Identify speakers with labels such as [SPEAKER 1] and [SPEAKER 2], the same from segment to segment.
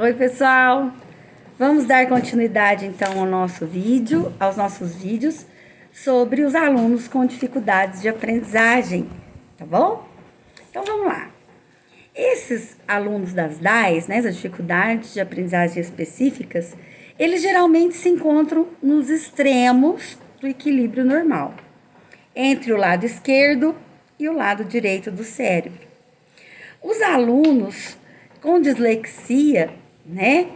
[SPEAKER 1] Oi, pessoal! Vamos dar continuidade então aos nossos vídeos sobre os alunos com dificuldades de aprendizagem, tá bom? Então vamos lá. Esses alunos das DAEs, né, as dificuldades de aprendizagem específicas, eles geralmente se encontram nos extremos do equilíbrio normal, entre o lado esquerdo e o lado direito do cérebro. Os alunos com dislexia, né?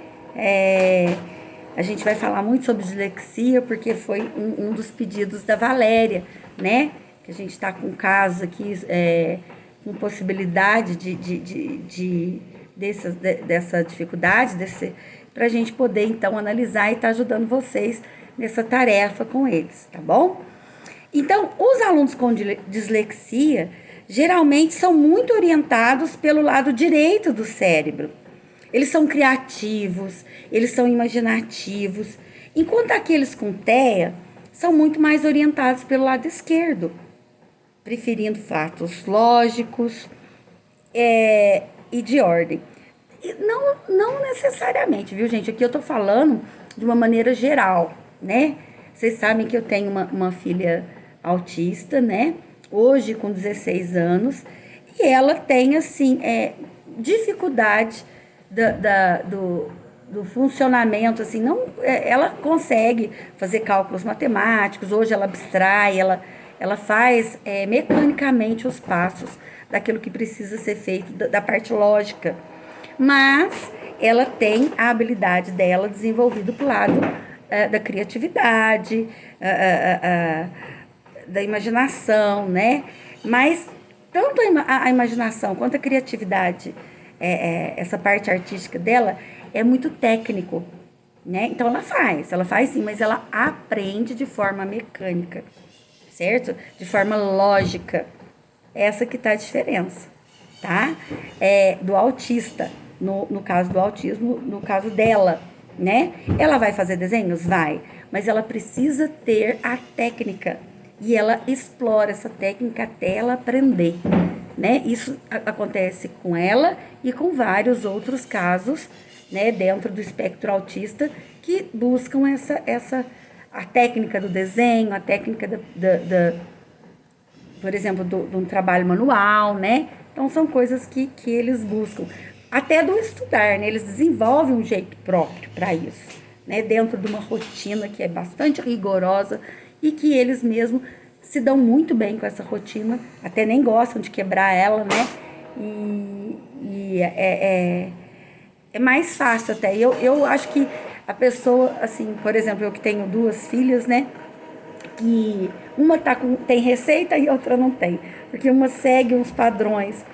[SPEAKER 1] A gente vai falar muito sobre dislexia porque foi um dos pedidos da Valéria, né? Que a gente está com um caso aqui com possibilidade dessa dificuldade, para a gente poder então analisar e estar ajudando vocês nessa tarefa com eles, tá bom? Então, os alunos com dislexia geralmente são muito orientados pelo lado direito do cérebro. Eles são criativos, eles são imaginativos, enquanto aqueles com TEA são muito mais orientados pelo lado esquerdo, preferindo fatos lógicos e de ordem. Não necessariamente, viu, gente? Aqui eu tô falando de uma maneira geral, né? Vocês sabem que eu tenho uma filha autista, né? Hoje com 16 anos, e ela tem, assim, dificuldade do funcionamento, assim, ela consegue fazer cálculos matemáticos, hoje ela abstrai, ela faz mecanicamente os passos daquilo que precisa ser feito, da parte lógica, mas ela tem a habilidade dela desenvolvida para o lado da criatividade, da imaginação, né? Mas tanto a imaginação quanto a criatividade, essa parte artística dela é muito técnico, né? Então ela faz sim, mas ela aprende de forma mecânica, certo? De forma lógica. Essa que tá a diferença, tá? Do autista, no caso do autismo, no caso dela, né? Ela vai fazer desenhos? Vai, mas ela precisa ter a técnica. E ela explora essa técnica até ela aprender, né? Isso acontece com ela e com vários outros casos, né, dentro do espectro autista, que buscam a técnica do desenho, a técnica por exemplo, de um trabalho manual, né? Então, são coisas que eles buscam. Até do estudar, né? Eles desenvolvem um jeito próprio para isso, né? Dentro de uma rotina que é bastante rigorosa, e que eles mesmos se dão muito bem com essa rotina, até nem gostam de quebrar ela, né? E é mais fácil até. Eu acho que a pessoa, assim, por exemplo, eu que tenho 2 filhas, né? Que uma tem receita e outra não tem. Porque uma segue uns padrões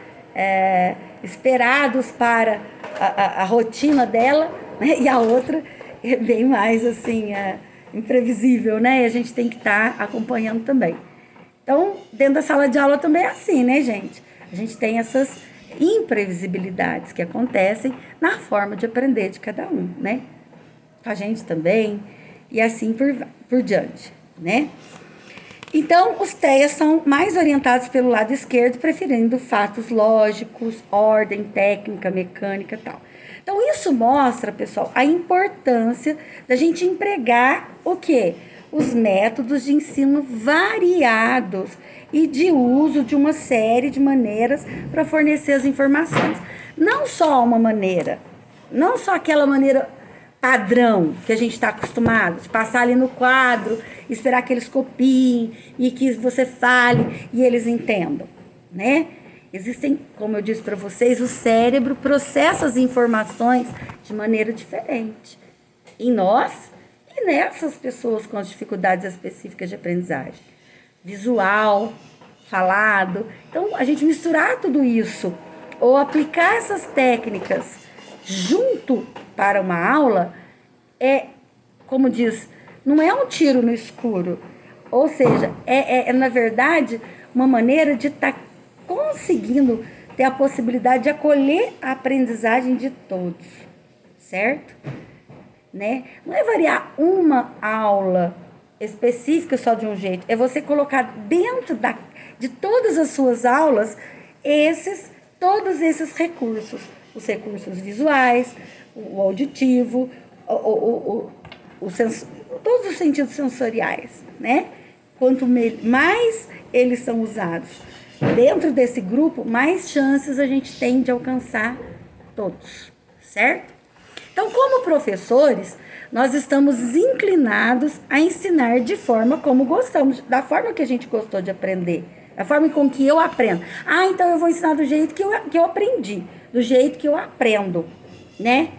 [SPEAKER 1] esperados para a rotina dela, né? E a outra é bem mais, assim, imprevisível, né? E a gente tem que estar acompanhando também. Então, dentro da sala de aula também é assim, né, gente? A gente tem essas imprevisibilidades que acontecem na forma de aprender de cada um, né? Com a gente também, e assim por diante, né? Então, os TEAs são mais orientados pelo lado esquerdo, preferindo fatos lógicos, ordem, técnica, mecânica e tal. Então, isso mostra, pessoal, a importância da gente empregar o quê? Os métodos de ensino variados e de uso de uma série de maneiras para fornecer as informações. Não só uma maneira, não só aquela maneira padrão que a gente está acostumado, de passar ali no quadro, esperar que eles copiem e que você fale e eles entendam, né? Existem, como eu disse para vocês, o cérebro processa as informações de maneira diferente em nós e nessas pessoas com as dificuldades específicas de aprendizagem. Visual, falado. Então, a gente misturar tudo isso ou aplicar essas técnicas junto para uma aula como diz, não é um tiro no escuro. Ou seja, na verdade, uma maneira de estar conseguindo ter a possibilidade de acolher a aprendizagem de todos, certo? Né? Não é variar uma aula específica só de um jeito, é você colocar dentro de todas as suas aulas todos esses recursos, os recursos visuais, o auditivo, todos os sentidos sensoriais, né? Quanto mais eles são usados dentro desse grupo, mais chances a gente tem de alcançar todos, certo? Então, como professores, nós estamos inclinados a ensinar de forma como gostamos, da forma que a gente gostou de aprender, da forma com que eu aprendo. Então eu vou ensinar do jeito que eu aprendi, do jeito que eu aprendo, né?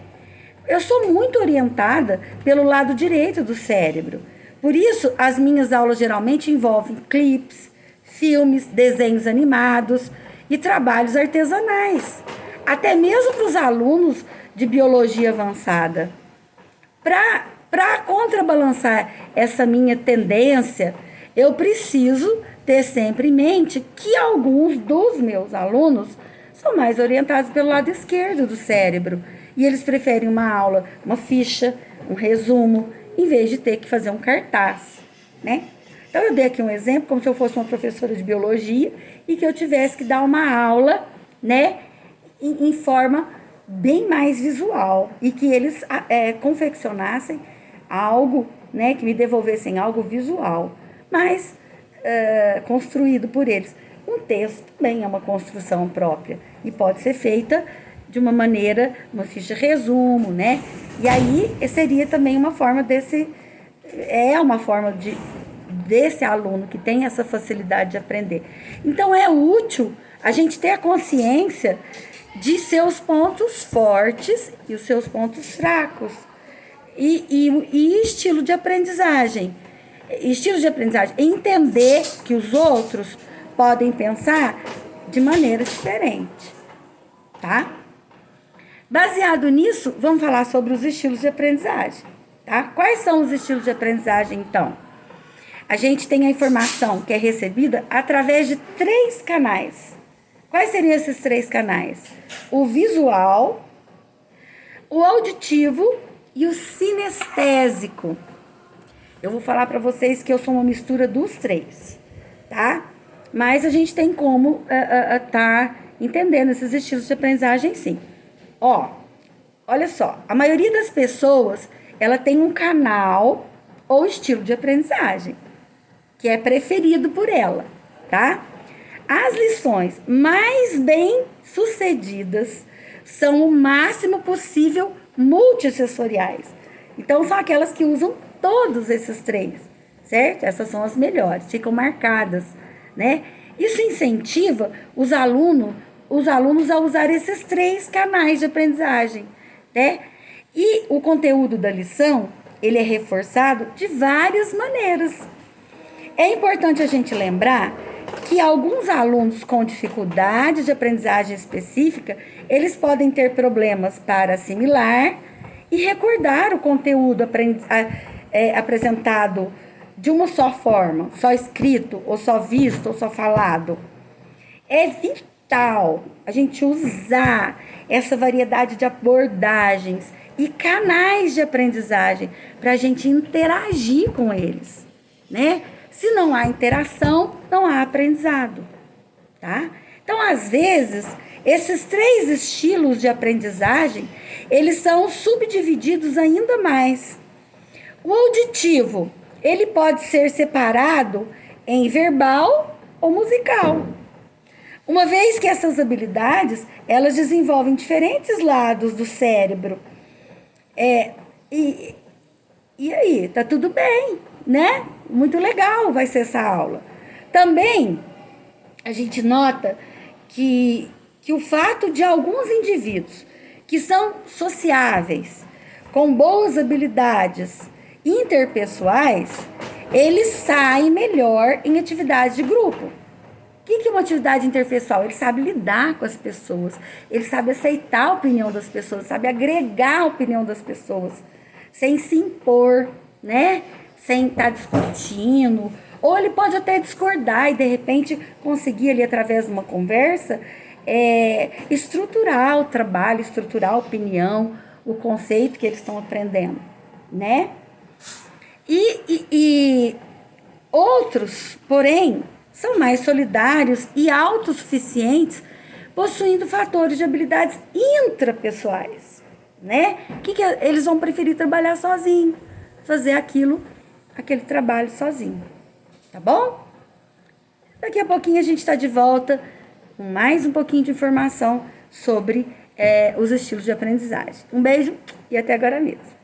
[SPEAKER 1] Eu sou muito orientada pelo lado direito do cérebro. Por isso, as minhas aulas geralmente envolvem clipes, filmes, desenhos animados e trabalhos artesanais. Até mesmo para os alunos de biologia avançada. Para contrabalançar essa minha tendência, eu preciso ter sempre em mente que alguns dos meus alunos são mais orientados pelo lado esquerdo do cérebro. E eles preferem uma aula, uma ficha, um resumo, em vez de ter que fazer um cartaz, né? Então, eu dei aqui um exemplo, como se eu fosse uma professora de biologia e que eu tivesse que dar uma aula, né, em forma bem mais visual e que eles confeccionassem algo, né, que me devolvessem algo visual, mas construído por eles. Um texto também é uma construção própria e pode ser feita de uma maneira, uma ficha resumo, né? E aí seria também uma forma desse aluno que tem essa facilidade de aprender. Então é útil a gente ter a consciência de seus pontos fortes e os seus pontos fracos. E estilo de aprendizagem. Estilo de aprendizagem. Entender que os outros podem pensar de maneira diferente. Tá? Baseado nisso, vamos falar sobre os estilos de aprendizagem. Tá? Quais são os estilos de aprendizagem, então? A gente tem a informação que é recebida através de 3 canais. Quais seriam esses 3 canais? O visual, o auditivo e o sinestésico. Eu vou falar para vocês que eu sou uma mistura dos 3, tá? Mas a gente tem como tá entendendo esses estilos de aprendizagem, sim. Olha só, a maioria das pessoas, ela tem um canal ou estilo de aprendizagem que é preferido por ela, tá? As lições mais bem sucedidas são o máximo possível multissensoriais. Então, são aquelas que usam todos esses 3, certo? Essas são as melhores, ficam marcadas, né? Isso incentiva os alunos a usar esses 3 canais de aprendizagem, né? E o conteúdo da lição, ele é reforçado de várias maneiras. É importante a gente lembrar que alguns alunos com dificuldade de aprendizagem específica, eles podem ter problemas para assimilar e recordar o conteúdo apresentado de uma só forma, só escrito, ou só visto, ou só falado. É vital a gente usar essa variedade de abordagens e canais de aprendizagem para a gente interagir com eles, né? Se não há interação, não há aprendizado, tá? Então, às vezes, esses 3 estilos de aprendizagem, eles são subdivididos ainda mais. O auditivo, ele pode ser separado em verbal ou musical. Uma vez que essas habilidades, elas desenvolvem diferentes lados do cérebro. E aí, tá tudo bem, né? Muito legal vai ser essa aula. Também, a gente nota que o fato de alguns indivíduos que são sociáveis, com boas habilidades interpessoais, eles saem melhor em atividades de grupo. O que é uma atividade interpessoal? Ele sabe lidar com as pessoas, ele sabe aceitar a opinião das pessoas, sabe agregar a opinião das pessoas, sem se impor, né? Sem estar discutindo, ou ele pode até discordar e de repente conseguir ali através de uma conversa estruturar o trabalho, estruturar a opinião, o conceito que eles estão aprendendo, né? E outros, porém, são mais solidários e autossuficientes, possuindo fatores de habilidades intrapessoais, né? Eles vão preferir trabalhar sozinho, fazer aquele trabalho sozinho, tá bom? Daqui a pouquinho a gente está de volta com mais um pouquinho de informação sobre os estilos de aprendizagem. Um beijo e até agora mesmo.